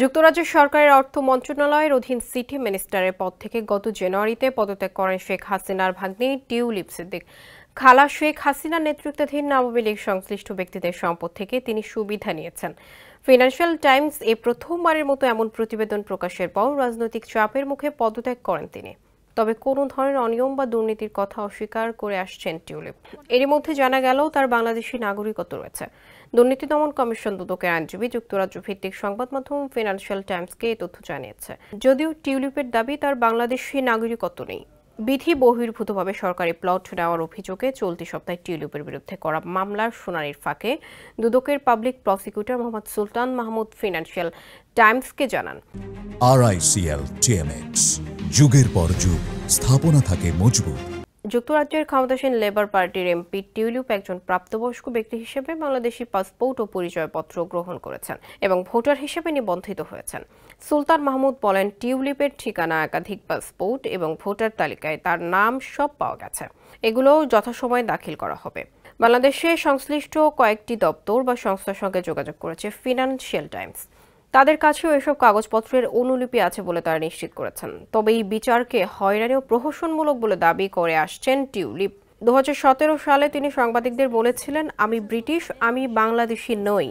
যুক্তরাজ্যের সরকারের অর্থ মন্ত্রণালয়ের অধীন সিটি মিনিস্টারের পদ থেকে গত জানুয়ারিতে পদত্যাগ করেন শেখ হাসিনার ভাগ্নি টিউলিপ সিদ্দিক। খালা শেখ হাসিনার নেতৃত্বাধীন আওয়ামী লীগ সংশ্লিষ্ট ব্যক্তিদের সম্পদ থেকে তিনি সুবিধা নিয়েছেন। ফিনান্সিয়াল টাইমস প্রথমবারের মতো এমন প্রতিবেদন প্রকাশের পর রাজনৈতিক চাপের মুখে পদত্যাগ করেন তিনি। তবে কোনো ধরনের অনিয়ম বা দুর্নীতির কথা অস্বীকার করে আসছেন টিউলিপ। এরই মধ্যে জানা গেল তার বাংলাদেশি নাগরিকত্ব রয়েছে। দুর্নীতি দমন কমিশন দুদকের আইনজীবী যুক্তরাজ্য ভিত্তিক সংবাদ মাধ্যম ফিনান্সিয়াল টাইমসকে এই তথ্য জানিয়েছে। যদিও টিউলিপের দাবি তার বাংলাদেশি নাগরিকত্ব নেই। বিধি বহির্ভূতভাবে সরকারি প্লট নেওয়ার অভিযোগে চলতি সপ্তাহে টিউলিপের বিরুদ্ধে করা মামলার শুনানির ফাঁকে দুদকের পাবলিক প্রসিকিউটর মোহাম্মদ সুলতান মাহমুদ ফিনান্সিয়াল টাইমসকে জানান, RICL TMX, যুগের পর যুগ স্থাপনা থাকে মজবুত। যুক্তরাজ্যের ক্ষমতাসীন লেবার পার্টির এমপি টিউলিপ একজন প্রাপ্তবয়স্ক ব্যক্তি হিসেবে বাংলাদেশি পাসপোর্ট ও পরিচয়পত্র গ্রহণ করেছেন এবং ভোটার হিসেবে নিবন্ধিত হয়েছেন। সুলতান মাহমুদ বলেন, টিউলিপের ঠিকানা, একাধিক পাসপোর্ট এবং ভোটার তালিকায় তার নাম সব পাওয়া গেছে। এগুলো যথাসময়ে দাখিল করা হবে। বাংলাদেশে সংশ্লিষ্ট কয়েকটি দপ্তর বা সংস্থার সঙ্গে যোগাযোগ করেছে ফিনান্সিয়াল টাইমস। তাদের কাছেও এসব কাগজপত্রের অনুলিপি আছে বলে তারা নিশ্চিত করেছেন। তবে এই বিচারকে হয়রানি ও প্রহসনমূলক বলে দাবি করে আসছেন টিউলিপ। 2017 সালে তিনি সাংবাদিকদের বলেছিলেন, আমি ব্রিটিশ, আমি বাংলাদেশি নই।